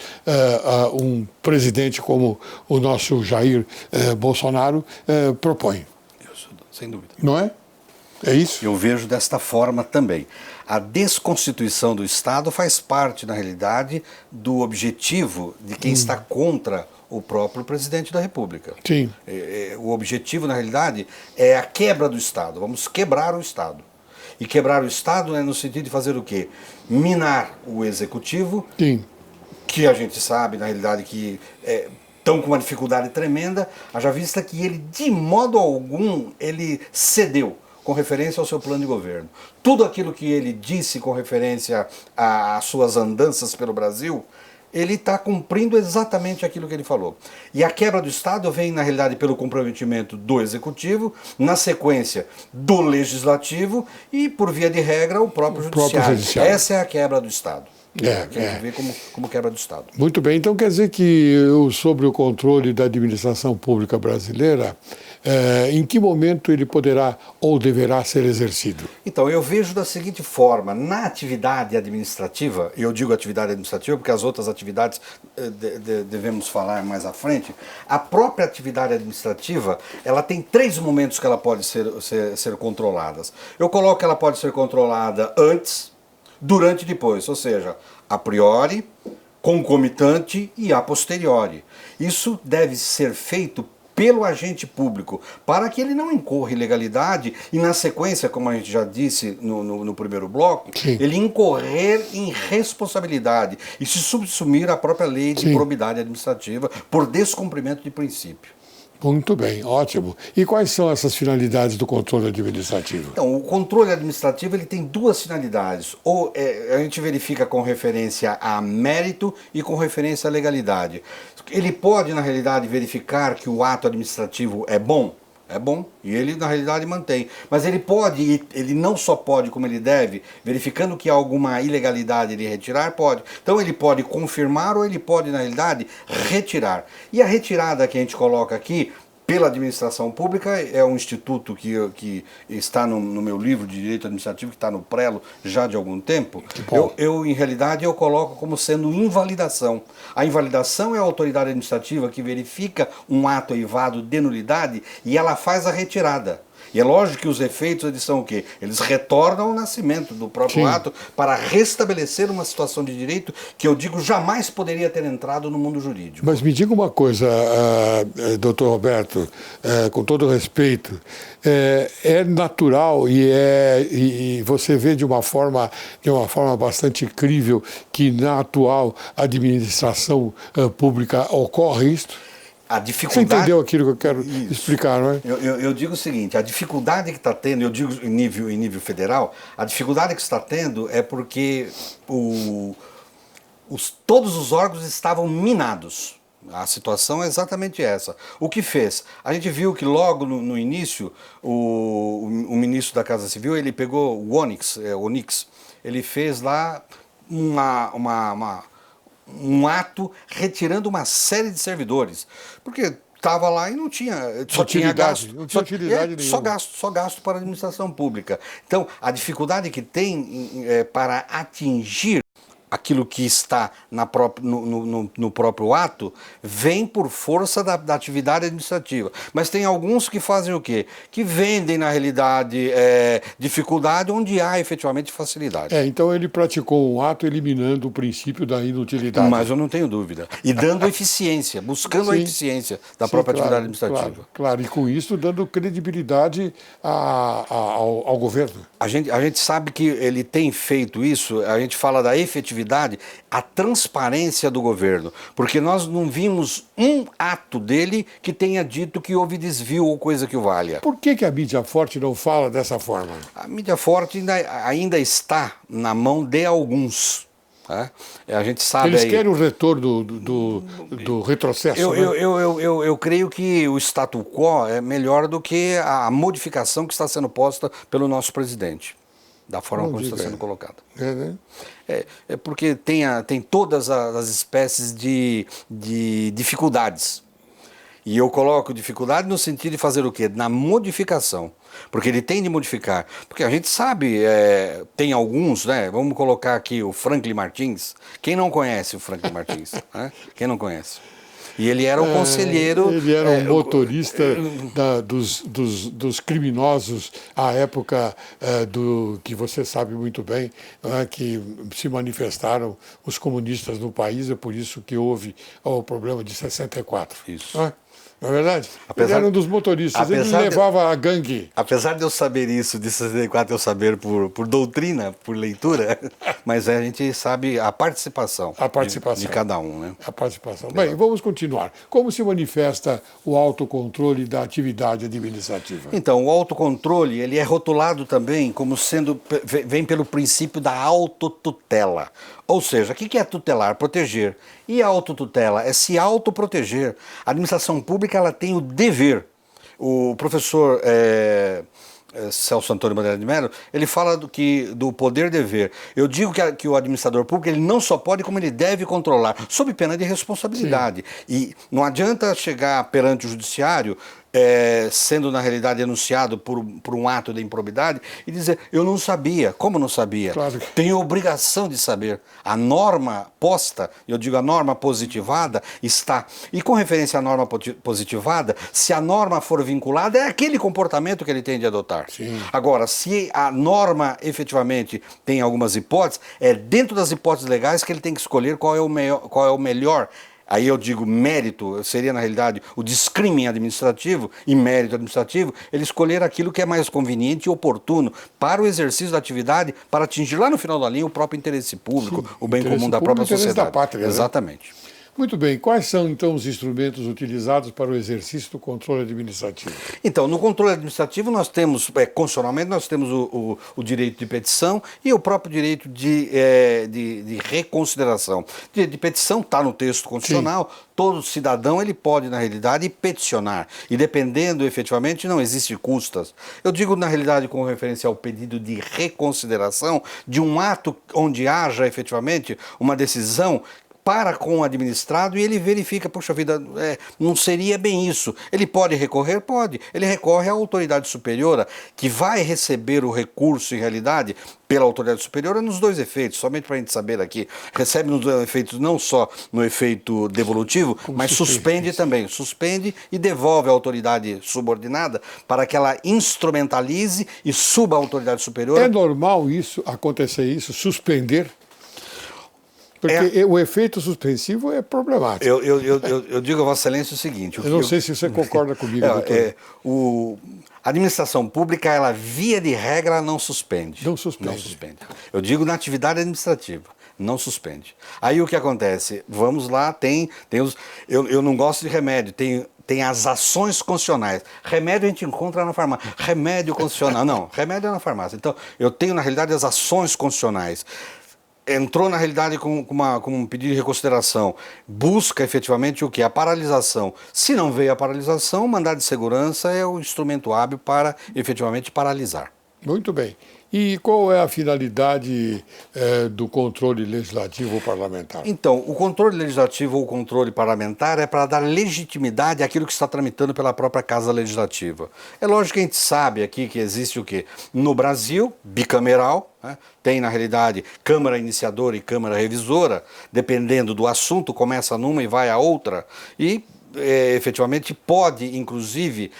Speaker 1: um presidente como o nosso Jair Bolsonaro propõe.
Speaker 2: Isso, sem dúvida.
Speaker 1: Não é? É isso?
Speaker 2: Eu vejo desta forma também. A desconstituição do Estado faz parte, na realidade, do objetivo de quem está contra o próprio presidente da República.
Speaker 1: Sim.
Speaker 2: O objetivo, na realidade, é a quebra do Estado. Vamos quebrar o Estado. E quebrar o Estado é no sentido de fazer o quê? Minar o Executivo,
Speaker 1: Sim.
Speaker 2: que a gente sabe, na realidade, que estão com uma dificuldade tremenda, haja vista que ele, de modo algum, ele cedeu com referência ao seu plano de governo. Tudo aquilo que ele disse com referência às suas andanças pelo Brasil, ele está cumprindo exatamente aquilo que ele falou. E a quebra do Estado vem, na realidade, pelo comprometimento do Executivo, na sequência do Legislativo e, por via de regra, o próprio Judiciário. Essa é a quebra do Estado. Que a gente vê como quebra do Estado.
Speaker 1: Muito bem. Então quer dizer que sobre o controle da administração pública brasileira, em que momento ele poderá ou deverá ser exercido?
Speaker 2: Então, eu vejo da seguinte forma: na atividade administrativa, e eu digo atividade administrativa porque as outras atividades devemos falar mais à frente, a própria atividade administrativa, ela tem 3 momentos que ela pode ser controlada. Eu coloco que ela pode ser controlada antes, durante e depois, ou seja, a priori, concomitante e a posteriori. Isso deve ser feito pelo agente público, para que ele não incorra ilegalidade e, na sequência, como a gente já disse no primeiro bloco,
Speaker 1: Sim.
Speaker 2: ele incorrer em responsabilidade e se subsumir à própria lei de
Speaker 1: Sim.
Speaker 2: improbidade administrativa por descumprimento de princípio.
Speaker 1: Muito bem, ótimo. E quais são essas finalidades do controle administrativo?
Speaker 2: Então, o controle administrativo ele tem duas finalidades. Ou a gente verifica com referência a mérito e com referência à legalidade. Ele pode, na realidade, verificar que o ato administrativo é bom, e ele na realidade mantém. Mas ele pode, ele não só pode como ele deve, verificando que há alguma ilegalidade ele retirar, pode. Então ele pode confirmar ou ele pode na realidade retirar. E a retirada que a gente coloca aqui pela administração pública é um instituto que está no meu livro de Direito Administrativo, que está no prelo já de algum tempo. Em realidade, eu coloco como sendo invalidação. A invalidação é a autoridade administrativa que verifica um ato eivado de nulidade e ela faz a retirada. E é lógico que os efeitos eles são o quê? Eles retornam ao nascimento do próprio ato para restabelecer uma situação de direito que eu digo jamais poderia ter entrado no mundo jurídico.
Speaker 1: Mas me diga uma coisa, doutor Roberto, com todo respeito, é natural e você vê de uma forma bastante incrível que na atual administração pública ocorre isto?
Speaker 2: A dificuldade...
Speaker 1: Você entendeu aquilo que eu quero explicar, não é?
Speaker 2: Eu digo o seguinte, a dificuldade que está tendo, eu digo em nível federal, a dificuldade que está tendo é porque todos os órgãos estavam minados. A situação é exatamente essa. O que fez? A gente viu que logo no início, o ministro da Casa Civil, ele pegou o Onix, ele fez lá um ato retirando uma série de servidores, porque estava lá e não tinha, só tinha gasto,
Speaker 1: não tinha utilidade nenhuma.
Speaker 2: Só gasto para a administração pública. Então, a dificuldade que tem para atingir aquilo que está no próprio ato, vem por força da atividade administrativa. Mas tem alguns que fazem o quê? Que vendem, na realidade, dificuldade onde há efetivamente facilidade.
Speaker 1: Então ele praticou um ato eliminando o princípio da inutilidade.
Speaker 2: Mas eu não tenho dúvida. E dando eficiência, buscando a eficiência da própria atividade administrativa.
Speaker 1: Claro, e com isso dando credibilidade ao governo.
Speaker 2: A gente sabe que ele tem feito isso, a gente fala da efetividade, a transparência do governo, porque nós não vimos um ato dele que tenha dito que houve desvio ou coisa que o valha.
Speaker 1: Por que a mídia forte não fala dessa forma?
Speaker 2: A mídia forte ainda está na mão de alguns. A gente sabe.
Speaker 1: Eles querem o retorno do retrocesso.
Speaker 2: Eu creio que o status quo é melhor do que a modificação que está sendo posta pelo nosso presidente, da forma como está sendo colocada.
Speaker 1: Né?
Speaker 2: É porque tem todas as espécies de dificuldades. E eu coloco dificuldade no sentido de fazer o quê? Na modificação. Porque ele tem de modificar. Porque a gente sabe, tem alguns, né? Vamos colocar aqui o Franklin Martins. Quem não conhece o Franklin Martins? Quem não conhece? E ele era um conselheiro...
Speaker 1: Ele era um motorista dos criminosos à época que você sabe muito bem, que se manifestaram os comunistas no país, é por isso que houve o problema de 64.
Speaker 2: Isso.
Speaker 1: Não é verdade? Ele era um dos motoristas, ele levava a gangue.
Speaker 2: Apesar de eu saber isso, de 64 eu saber por doutrina, por leitura, mas a gente sabe a participação de cada um. Né?
Speaker 1: A participação. Bem, vamos continuar. Como se manifesta o autocontrole da atividade administrativa?
Speaker 2: Então, o autocontrole ele é rotulado também como sendo, vem pelo princípio da autotutela. Ou seja, o que é tutelar? Proteger. E a autotutela é se autoproteger. A administração pública ela tem o dever. O professor Celso Antônio Bandeira de Mello, ele fala do poder-dever. Eu digo que o administrador público ele não só pode, como ele deve controlar, sob pena de responsabilidade. Sim. E não adianta chegar perante o judiciário, sendo na realidade denunciado por um ato de improbidade e dizer, eu não sabia. Como não sabia?
Speaker 1: Claro.
Speaker 2: Tenho obrigação de saber. A norma posta, eu digo a norma positivada, está. E com referência à norma positivada, se a norma for vinculada, é aquele comportamento que ele tem de adotar.
Speaker 1: Sim.
Speaker 2: Agora, se a norma efetivamente tem algumas hipóteses, é dentro das hipóteses legais que ele tem que escolher qual é o melhor. Aí eu digo mérito, seria na realidade o discrimen administrativo e mérito administrativo, ele escolher aquilo que é mais conveniente e oportuno para o exercício da atividade, para atingir lá no final da linha o próprio interesse público, sim, o bem comum da própria sociedade.
Speaker 1: Da pátria,
Speaker 2: exatamente.
Speaker 1: Né? Muito bem. Quais são, então, os instrumentos utilizados para o exercício do controle administrativo?
Speaker 2: Então, no controle administrativo, nós temos, constitucionalmente, nós temos o direito de petição e o próprio direito de reconsideração. De petição está no texto constitucional. Sim. Todo cidadão ele pode, na realidade, peticionar. E dependendo, efetivamente, não existe custas. Eu digo, na realidade, com referência ao pedido de reconsideração de um ato onde haja, efetivamente, uma decisão para com o administrado e ele verifica, puxa vida, não seria bem isso. Ele pode recorrer? Pode. Ele recorre à autoridade superiora, que vai receber o recurso, em realidade, pela autoridade superiora nos dois efeitos, somente para a gente saber aqui. Recebe nos dois efeitos, não só no efeito devolutivo, mas suspende também. Suspende e devolve à autoridade subordinada para que ela instrumentalize e suba à autoridade superiora.
Speaker 1: É normal acontecer isso, suspender? Porque o efeito suspensivo é problemático.
Speaker 2: Eu digo a Vossa Excelência o seguinte...
Speaker 1: Eu não sei se você concorda comigo, doutor.
Speaker 2: A administração pública, ela, via de regra, não suspende.
Speaker 1: Não suspende.
Speaker 2: Não suspende. Eu digo na atividade administrativa, não suspende. Aí o que acontece? Vamos lá, eu não gosto de remédio, tem as ações constitucionais. Remédio a gente encontra na farmácia. Remédio constitucional, não, remédio é na farmácia. Então, eu tenho, na realidade, as ações constitucionais. Entrou, na realidade, com um pedido de reconsideração, busca efetivamente o que? A paralisação. Se não veio a paralisação, o mandado de segurança é o instrumento hábil para efetivamente paralisar.
Speaker 1: Muito bem. E qual é a finalidade do controle legislativo ou parlamentar?
Speaker 2: Então, o controle legislativo ou o controle parlamentar é para dar legitimidade àquilo que está tramitando pela própria Casa Legislativa. É lógico que a gente sabe aqui que existe o quê? No Brasil, bicameral, né? Tem, na realidade, Câmara Iniciadora e Câmara Revisora, dependendo do assunto, começa numa e vai a outra, e efetivamente pode, inclusive,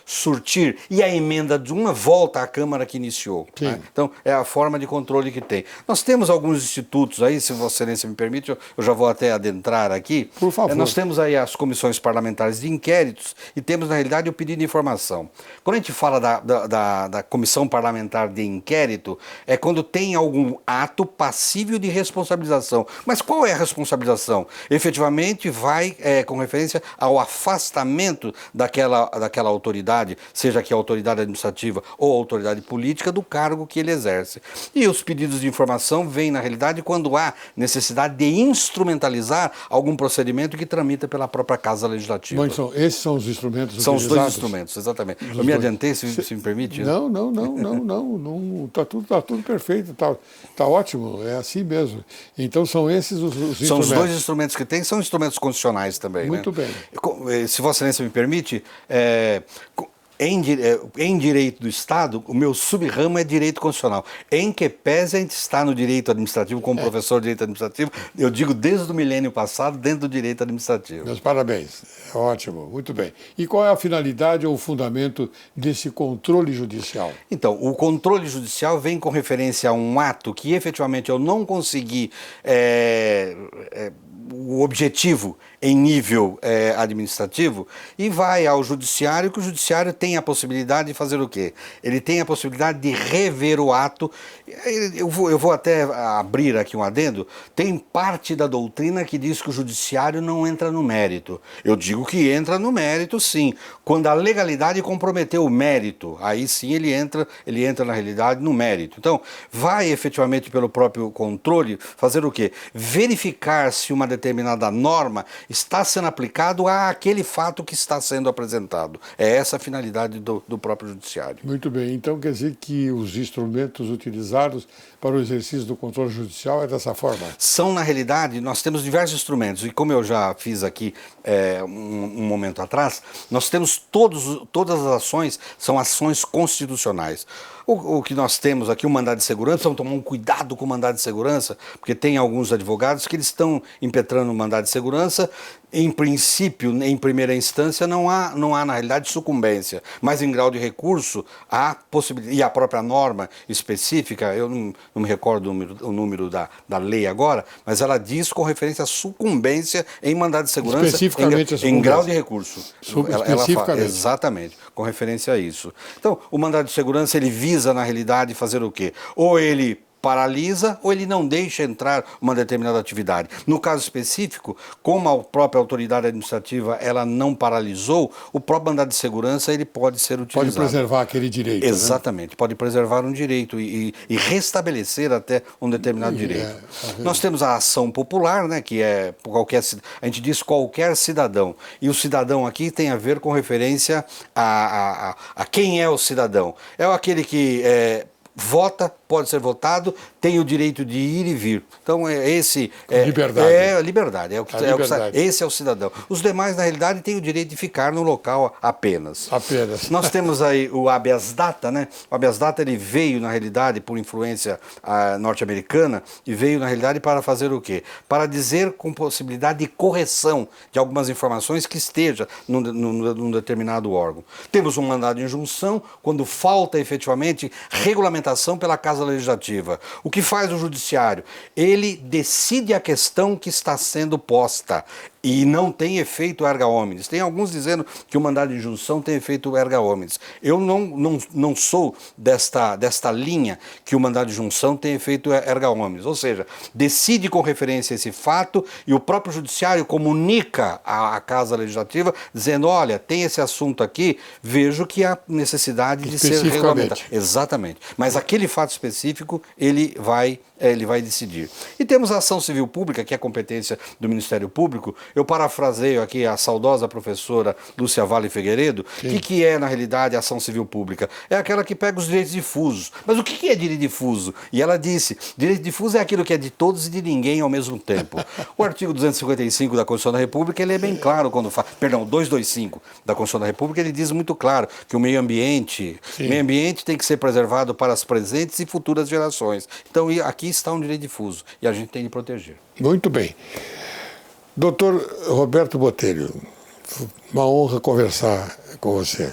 Speaker 2: surtir, e a emenda de uma volta à Câmara que iniciou. Né? Então, é a forma de controle que tem. Nós temos alguns institutos aí, se Vossa Excelência me permite, eu já vou até adentrar aqui.
Speaker 1: Por favor.
Speaker 2: Nós temos aí as comissões parlamentares de inquéritos e temos, na realidade, o pedido de informação. Quando a gente fala da comissão parlamentar de inquérito, é quando tem algum ato passível de responsabilização. Mas qual é a responsabilização? Efetivamente, vai com referência ao afastamento daquela autoridade, seja que a autoridade administrativa ou a autoridade política, do cargo que ele exerce. E os pedidos de informação vêm, na realidade, quando há necessidade de instrumentalizar algum procedimento que tramita pela própria Casa Legislativa.
Speaker 1: Mas esses são os instrumentos
Speaker 2: São
Speaker 1: utilizados?
Speaker 2: Os dois instrumentos, exatamente. Eu me adiantei, se me permite?
Speaker 1: Não. Tá tudo perfeito, tá ótimo, é assim mesmo. Então são esses os instrumentos.
Speaker 2: São os dois instrumentos que tem, são instrumentos constitucionais também.
Speaker 1: Muito bem.
Speaker 2: Se Vossa Excelência me permite, em direito do Estado, o meu subramo é direito constitucional. Em que pese a gente está no direito administrativo, como professor de direito administrativo, eu digo desde o milênio passado, dentro do direito administrativo.
Speaker 1: Meus parabéns. Ótimo, muito bem. E qual é a finalidade ou o fundamento desse controle judicial?
Speaker 2: Então, o controle judicial vem com referência a um ato que efetivamente eu não consegui o objetivo em nível administrativo, e vai ao judiciário, que o judiciário tem a possibilidade de fazer o quê? Ele tem a possibilidade de rever o ato. Eu vou até abrir aqui um adendo. Tem parte da doutrina que diz que o judiciário não entra no mérito. Eu digo que entra no mérito, sim. Quando a legalidade comprometeu o mérito, aí sim ele entra na realidade no mérito. Então, vai efetivamente pelo próprio controle fazer o quê? Verificar se uma determinada norma está sendo aplicado àquele fato que está sendo apresentado. É essa a finalidade do próprio judiciário.
Speaker 1: Muito bem. Então quer dizer que os instrumentos utilizados para o exercício do controle judicial é dessa forma?
Speaker 2: São, na realidade, nós temos diversos instrumentos, e como eu já fiz aqui um momento atrás, nós temos todas as ações, são ações constitucionais. O que nós temos aqui, o mandado de segurança, vamos tomar um cuidado com o mandado de segurança, porque tem alguns advogados que eles estão impetrando o mandado de segurança. Em princípio, em primeira instância, não há na realidade sucumbência, mas em grau de recurso há possibilidade, e a própria norma específica, eu não me recordo o número da lei agora, mas ela diz com referência à sucumbência em mandado de segurança em grau de recurso.
Speaker 1: Especificamente.
Speaker 2: Exatamente, com referência a isso. Então, o mandado de segurança, ele visa, na realidade, fazer o quê? Ou ele paralisa ou ele não deixa entrar uma determinada atividade. No caso específico, como a própria autoridade administrativa ela não paralisou, o próprio mandado de segurança ele pode ser utilizado.
Speaker 1: Pode preservar aquele direito.
Speaker 2: Exatamente, né? Pode preservar um direito e restabelecer até um determinado direito. Nós temos a ação popular, né, que é qualquer, a gente diz qualquer cidadão, e o cidadão aqui tem a ver com referência a quem é o cidadão. É aquele que vota, pode ser votado, tem o direito de ir e vir. Então,
Speaker 1: liberdade.
Speaker 2: Liberdade. Esse é o cidadão. Os demais, na realidade, têm o direito de ficar no local apenas.
Speaker 1: Apenas.
Speaker 2: Nós temos aí o habeas data, né? O habeas data, ele veio, na realidade, por influência norte-americana, e veio, na realidade, para fazer o quê? Para dizer com possibilidade de correção de algumas informações que esteja num determinado órgão. Temos um mandado de injunção, quando falta, efetivamente, regulamentação pela Casa Legislativa. O que faz o Judiciário? Ele decide a questão que está sendo posta e não tem efeito erga omnes. Tem alguns dizendo que o mandado de injunção tem efeito erga omnes. Eu não sou desta linha que o mandado de injunção tem efeito erga omnes. Ou seja, decide com referência a esse fato e o próprio Judiciário comunica à Casa Legislativa dizendo, olha, tem esse assunto aqui, vejo que há necessidade de ser regulamentado. Exatamente. Mas aquele fato específico, ele vai decidir. E temos a ação civil pública, que é a competência do Ministério Público. Eu parafraseio aqui a saudosa professora Lúcia Vale Figueiredo. O que é, na realidade, a ação civil pública? É aquela que pega os direitos difusos. Mas o que é direito difuso? E ela disse, direito difuso é aquilo que é de todos e de ninguém ao mesmo tempo. O artigo 255 da Constituição da República, ele é bem claro quando fala, perdão, 225 da Constituição da República, ele diz muito claro que o meio ambiente tem que ser preservado para as presentes e futuras gerações. Então, aqui está um direito difuso e a gente tem de proteger.
Speaker 1: Muito bem. Doutor Roberto Botelho, uma honra conversar com você.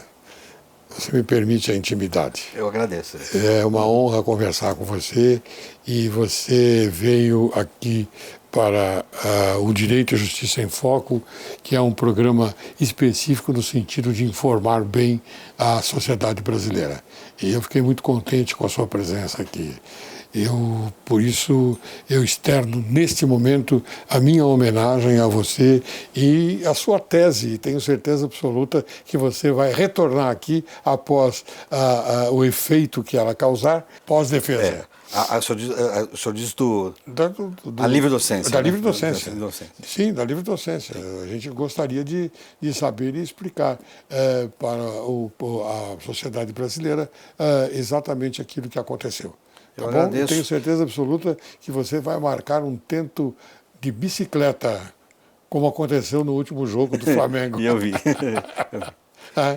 Speaker 1: Você me permite a intimidade.
Speaker 2: Eu agradeço.
Speaker 1: É uma honra conversar com você e você veio aqui para o Direito e Justiça em Foco, que é um programa específico no sentido de informar bem a sociedade brasileira. E eu fiquei muito contente com a sua presença aqui. Por isso, eu externo neste momento a minha homenagem a você e a sua tese. E tenho certeza absoluta que você vai retornar aqui após o efeito que ela causar, pós-defesa.
Speaker 2: O senhor diz a livre docência.
Speaker 1: Da livre docência. Sim, da livre docência. A gente gostaria de saber e explicar para a sociedade brasileira exatamente aquilo que aconteceu.
Speaker 2: Eu agradeço.
Speaker 1: Eu tenho certeza absoluta que você vai marcar um tento de bicicleta, como aconteceu no último jogo do Flamengo.
Speaker 2: E eu vi.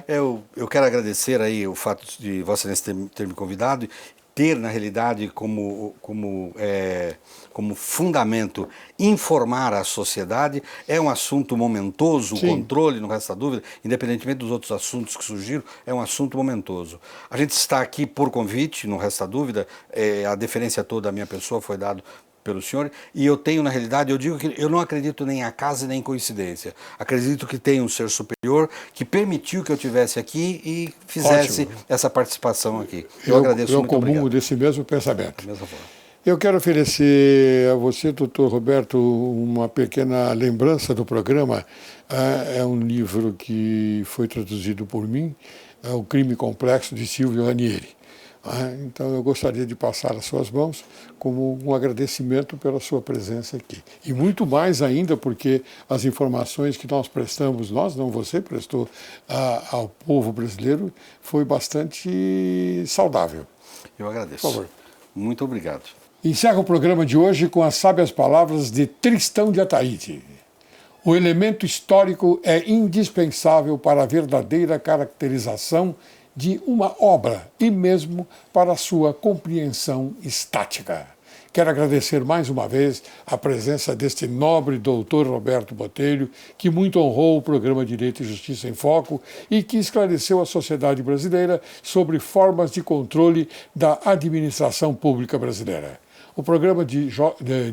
Speaker 2: Eu quero agradecer aí o fato de Vossa Excelência ter me convidado, ter, na realidade, como fundamento informar a sociedade. É um assunto momentoso, o controle, não resta dúvida, independentemente dos outros assuntos que surgiram, é um assunto momentoso. A gente está aqui por convite, não resta dúvida, a deferência toda à minha pessoa foi dada pelo senhor, e eu tenho, na realidade, eu digo que eu não acredito nem em acaso nem em coincidência. Acredito que tem um ser superior que permitiu que eu estivesse aqui e fizesse essa participação aqui. Eu agradeço muito.
Speaker 1: Eu comungo desse mesmo pensamento. Da mesma forma. Eu quero oferecer a você, doutor Roberto, uma pequena lembrança do programa. É um livro que foi traduzido por mim, é O Crime Complexo, de Silvio Ranieri. Então eu gostaria de passar às suas mãos como um agradecimento pela sua presença aqui. E muito mais ainda porque as informações que nós prestamos, você prestou ao povo brasileiro, foi bastante saudável.
Speaker 2: Eu agradeço.
Speaker 1: Por favor.
Speaker 2: Muito obrigado.
Speaker 1: Encerro o programa de hoje com as sábias palavras de Tristão de Ataíde. O elemento histórico é indispensável para a verdadeira caracterização de uma obra e mesmo para a sua compreensão estática. Quero agradecer mais uma vez a presença deste nobre doutor Roberto Botelho, que muito honrou o programa Direito e Justiça em Foco e que esclareceu a sociedade brasileira sobre formas de controle da administração pública brasileira. O programa de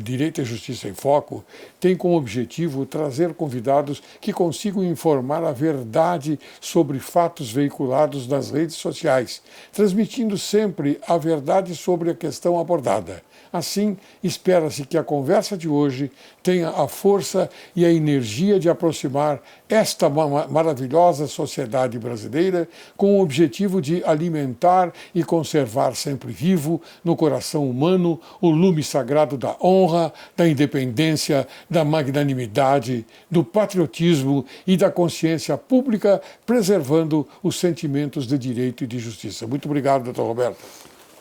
Speaker 1: Direito e Justiça em Foco tem como objetivo trazer convidados que consigam informar a verdade sobre fatos veiculados nas redes sociais, transmitindo sempre a verdade sobre a questão abordada. Assim, espera-se que a conversa de hoje tenha a força e a energia de aproximar esta maravilhosa sociedade brasileira com o objetivo de alimentar e conservar sempre vivo no coração humano o lume sagrado da honra, da independência, da magnanimidade, do patriotismo e da consciência pública, preservando os sentimentos de direito e de justiça. Muito obrigado, doutor Roberto.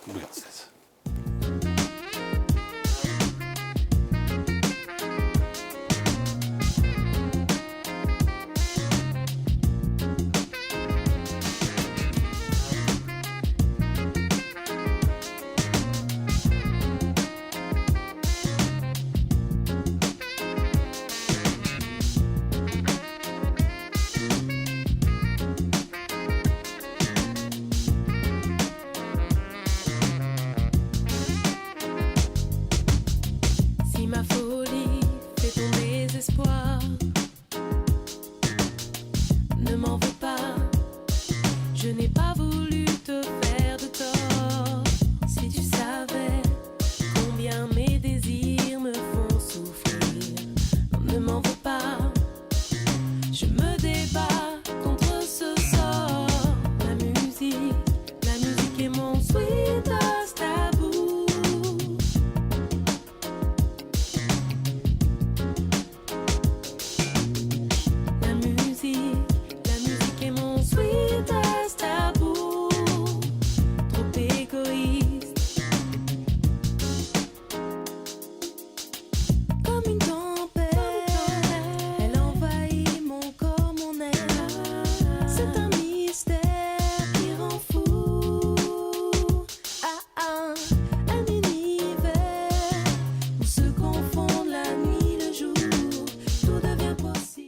Speaker 2: Obrigado.